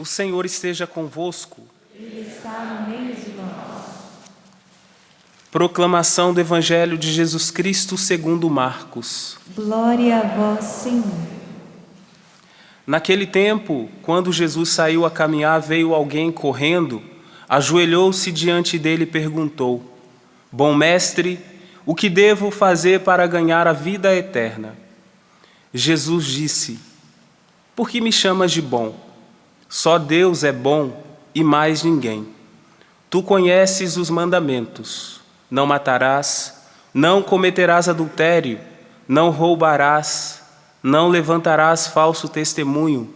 O Senhor esteja convosco. Ele está no meio de nós. Proclamação do Evangelho de Jesus Cristo segundo Marcos. Glória a vós, Senhor. Naquele tempo, quando Jesus saiu a caminhar, veio alguém correndo, ajoelhou-se diante dele e perguntou: Bom mestre, o que devo fazer para ganhar a vida eterna? Jesus disse: Por que me chamas de bom? Só Deus é bom e mais ninguém. Tu conheces os mandamentos: não matarás, não cometerás adultério, não roubarás, não levantarás falso testemunho,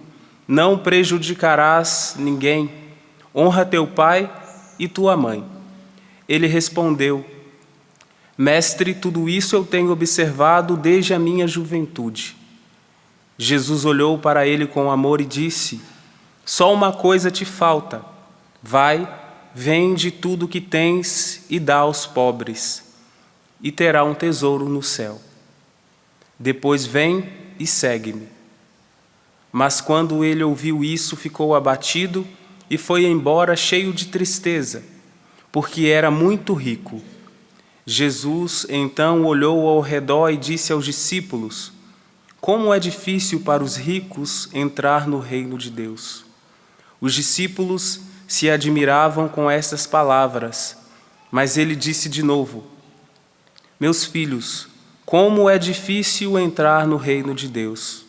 não prejudicarás ninguém, honra teu pai e tua mãe. Ele respondeu: Mestre, tudo isso eu tenho observado desde a minha juventude. Jesus olhou para ele com amor e disse: Só uma coisa te falta. Vai, vende tudo o que tens e dá aos pobres, e terá um tesouro no céu. Depois vem e segue-me. Mas quando ele ouviu isso, ficou abatido e foi embora cheio de tristeza, porque era muito rico. Jesus então olhou ao redor e disse aos discípulos: Como é difícil para os ricos entrar no reino de Deus. Os discípulos se admiravam com estas palavras, mas ele disse de novo: Meus filhos, como é difícil entrar no reino de Deus.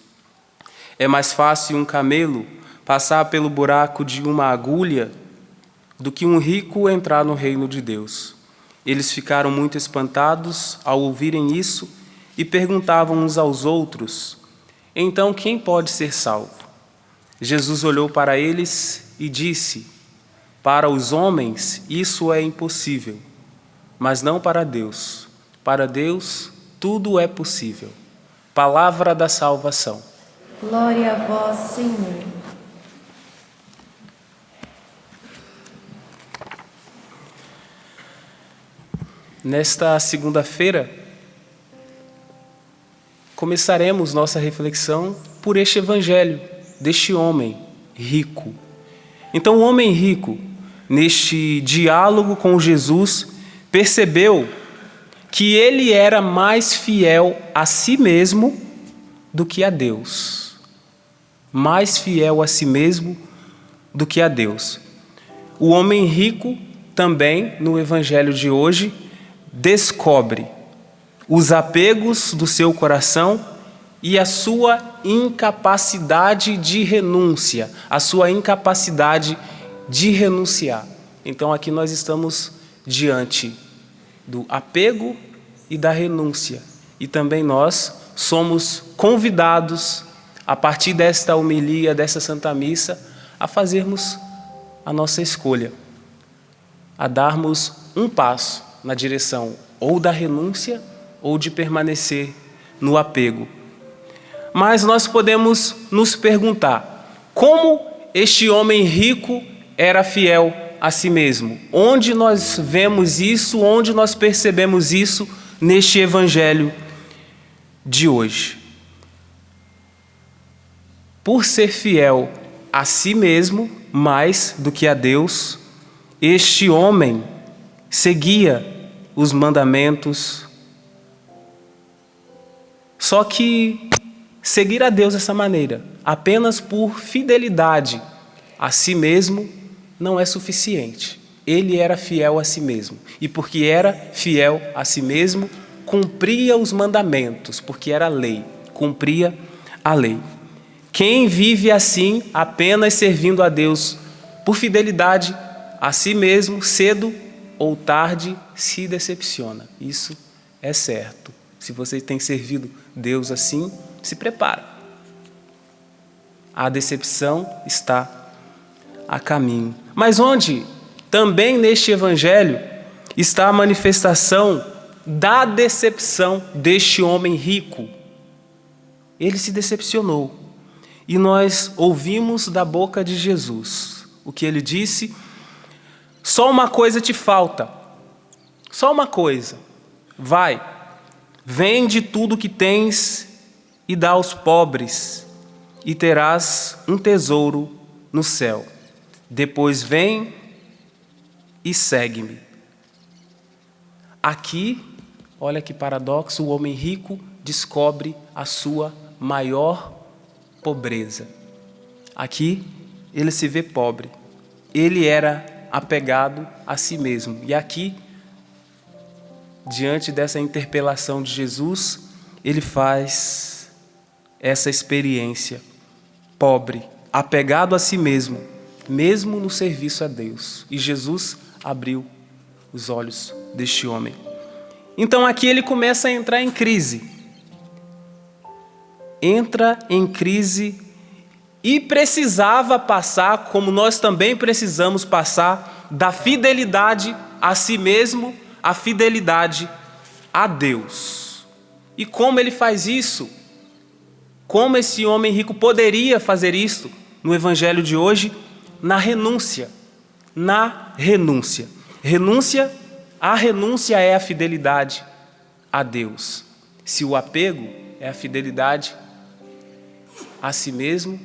É mais fácil um camelo passar pelo buraco de uma agulha do que um rico entrar no reino de Deus. Eles ficaram muito espantados ao ouvirem isso e perguntavam uns aos outros: Então quem pode ser salvo? Jesus olhou para eles e disse: Para os homens isso é impossível, mas não para Deus. Para Deus tudo é possível. Palavra da salvação. Glória a vós, Senhor. Nesta segunda-feira, começaremos nossa reflexão por este evangelho deste homem rico. Então, o homem rico, neste diálogo com Jesus, percebeu que ele era mais fiel a si mesmo do que a Deus. Mais fiel a si mesmo do que a Deus. O homem rico também, no evangelho de hoje, descobre os apegos do seu coração e a sua incapacidade de renúncia, a sua incapacidade de renunciar. Então aqui nós estamos diante do apego e da renúncia. E também nós somos convidados, a partir desta homilia, dessa Santa Missa, a fazermos a nossa escolha, a darmos um passo na direção ou da renúncia ou de permanecer no apego. Mas nós podemos nos perguntar: como este homem rico era fiel a si mesmo? Onde nós vemos isso, onde nós percebemos isso neste evangelho de hoje? Por ser fiel a si mesmo, mais do que a Deus, este homem seguia os mandamentos. Só que seguir a Deus dessa maneira, apenas por fidelidade a si mesmo, não é suficiente. Ele era fiel a si mesmo. E porque era fiel a si mesmo, cumpria os mandamentos, porque era lei, cumpria a lei. Quem vive assim, apenas servindo a Deus por fidelidade a si mesmo, cedo ou tarde se decepciona. Isso é certo. Se você tem servido Deus assim, se prepara. A decepção está a caminho. Mas onde? Também neste evangelho está a manifestação da decepção deste homem rico. Ele se decepcionou. E nós ouvimos da boca de Jesus o que ele disse: Só uma coisa te falta. Só uma coisa. Vai, vende tudo que tens e dá aos pobres, e terás um tesouro no céu. Depois vem e segue-me. Aqui, olha que paradoxo, o homem rico descobre a sua maior pobreza. Aqui, ele se vê pobre. Ele era apegado a si mesmo. E aqui, diante dessa interpelação de Jesus, ele faz essa experiência. Pobre, apegado a si mesmo, mesmo no serviço a Deus. E Jesus abriu os olhos deste homem. Então aqui ele começa a entrar em crise. Entra em crise e precisava passar, como nós também precisamos passar, da fidelidade a si mesmo, a fidelidade a Deus. E como ele faz isso? Como esse homem rico poderia fazer isso no evangelho de hoje? Na renúncia. Na renúncia. A renúncia é a fidelidade a Deus. Se o apego é a fidelidade a si mesmo,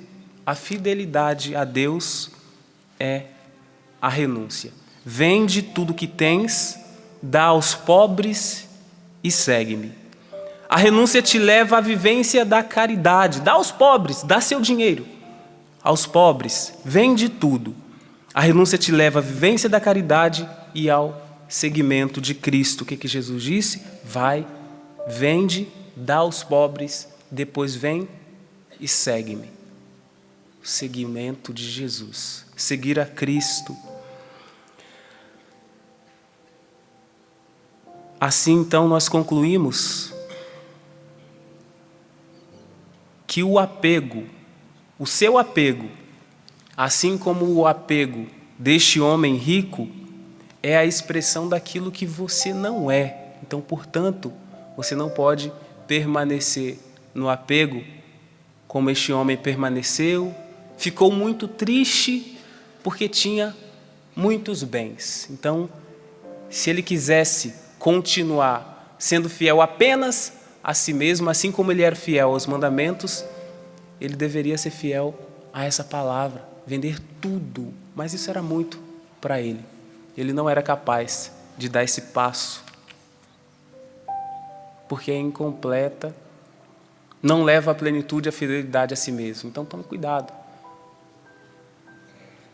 a fidelidade a Deus é a renúncia. Vende tudo que tens, dá aos pobres e segue-me. A renúncia te leva à vivência da caridade. Dá aos pobres, dá seu dinheiro aos pobres, vende tudo. A renúncia te leva à vivência da caridade e ao seguimento de Cristo. O que Jesus disse? Vai, vende, dá aos pobres, depois vem e segue-me. O seguimento de Jesus, seguir a Cristo. Assim, então, nós concluímos que o apego, o seu apego, assim como o apego deste homem rico, é a expressão daquilo que você não é. Então, portanto, você não pode permanecer no apego como este homem permaneceu. Ficou muito triste porque tinha muitos bens. Então, se ele quisesse continuar sendo fiel apenas a si mesmo, assim como ele era fiel aos mandamentos, ele deveria ser fiel a essa palavra, vender tudo. Mas isso era muito para ele. Ele não era capaz de dar esse passo, porque é incompleta, não leva à plenitude a fidelidade a si mesmo. Então tome cuidado.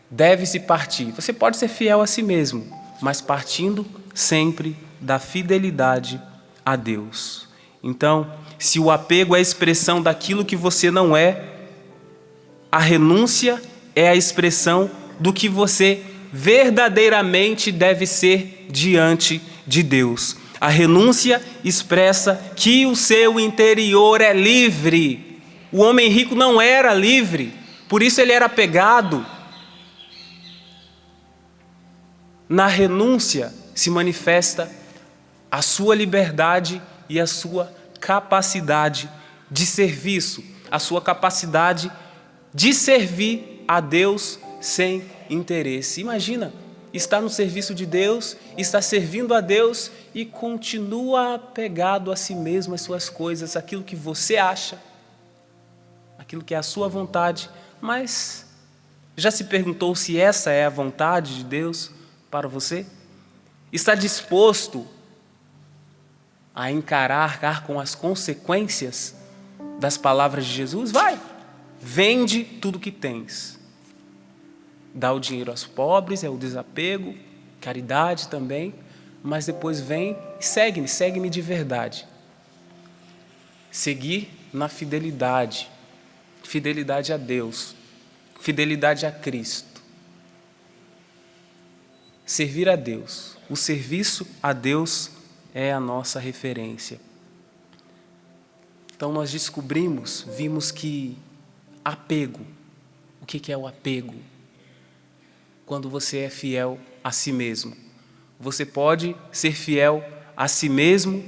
Deve-se partir. Você pode ser fiel a si mesmo, mas partindo sempre da fidelidade a Deus. Então, se o apego é a expressão daquilo que você não é, a renúncia é a expressão do que você verdadeiramente deve ser diante de Deus. A renúncia expressa que o seu interior é livre. O homem rico não era livre, por isso ele era apegado. Na renúncia se manifesta a sua liberdade e a sua capacidade de serviço, a sua capacidade de servir a Deus sem interesse. Imagina, está no serviço de Deus, está servindo a Deus e continua apegado a si mesmo, às suas coisas, aquilo que você acha, aquilo que é a sua vontade. Mas já se perguntou se essa é a vontade de Deus para você? Está disposto a encarar com as consequências das palavras de Jesus? Vai, vende tudo que tens. Dá o dinheiro aos pobres, é o desapego, caridade também, mas depois vem e segue-me de verdade. Seguir na fidelidade, fidelidade a Deus, fidelidade a Cristo. Servir a Deus, o serviço a Deus é a nossa referência. Então nós vimos que apego, o que é o apego? Quando você é fiel a si mesmo. Você pode ser fiel a si mesmo,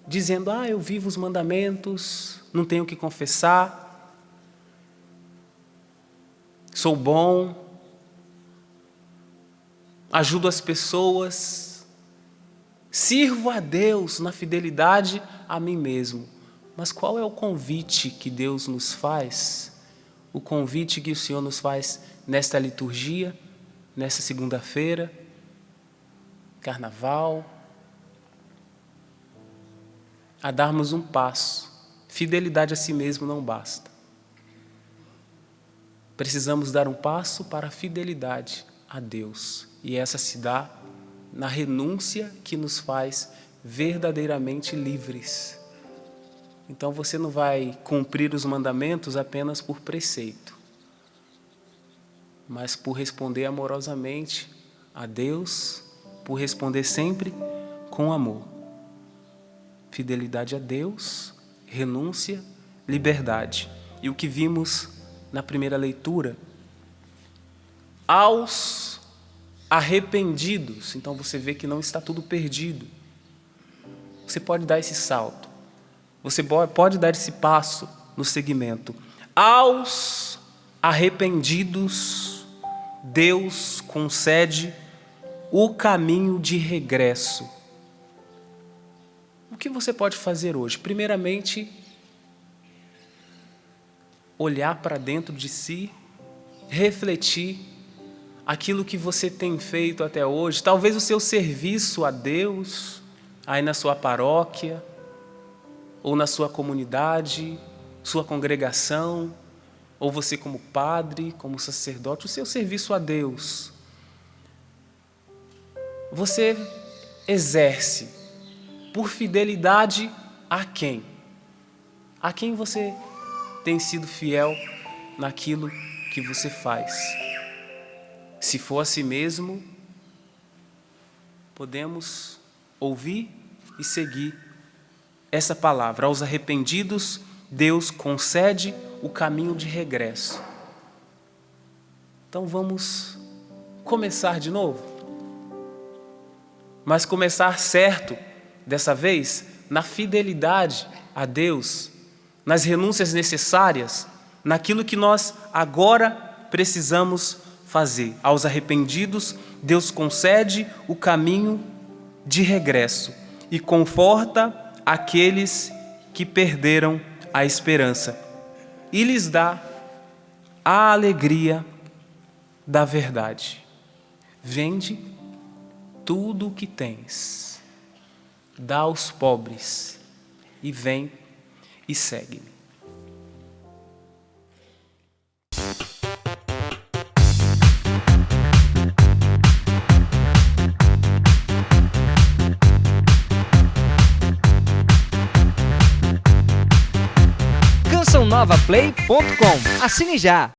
dizendo, eu vivo os mandamentos, não tenho o que confessar, sou bom, ajudo as pessoas, sirvo a Deus na fidelidade a mim mesmo. Mas qual é o convite que Deus nos faz? o convite que o Senhor nos faz nesta liturgia, nesta segunda-feira, carnaval, a darmos um passo. Fidelidade a si mesmo não basta. Precisamos dar um passo para a fidelidade a Deus. E essa se dá na renúncia que nos faz verdadeiramente livres. Então você não vai cumprir os mandamentos apenas por preceito, mas por responder amorosamente a Deus, por responder sempre com amor. Fidelidade a Deus, renúncia, liberdade. E o que vimos na primeira leitura, aos arrependidos. Então você vê que não está tudo perdido. Você pode dar esse salto. Você pode dar esse passo no segmento. Aos arrependidos, Deus concede o caminho de regresso. O que você pode fazer hoje? Primeiramente, olhar para dentro de si, refletir aquilo que você tem feito até hoje, talvez o seu serviço a Deus, aí na sua paróquia, ou na sua comunidade, sua congregação, ou você como padre, como sacerdote, o seu serviço a Deus. Você exerce por fidelidade a quem? A quem você tem sido fiel naquilo que você faz? Se for a si mesmo, podemos ouvir e seguir essa palavra. Aos arrependidos, Deus concede o caminho de regresso. Então vamos começar de novo. Mas começar certo, dessa vez, na fidelidade a Deus, nas renúncias necessárias, naquilo que nós agora precisamos fazer. Aos arrependidos, Deus concede o caminho de regresso e conforta aqueles que perderam a esperança e lhes dá a alegria da verdade. Vende tudo o que tens, dá aos pobres e vem e segue-me. CançãoNovaPlay.com. Assine já!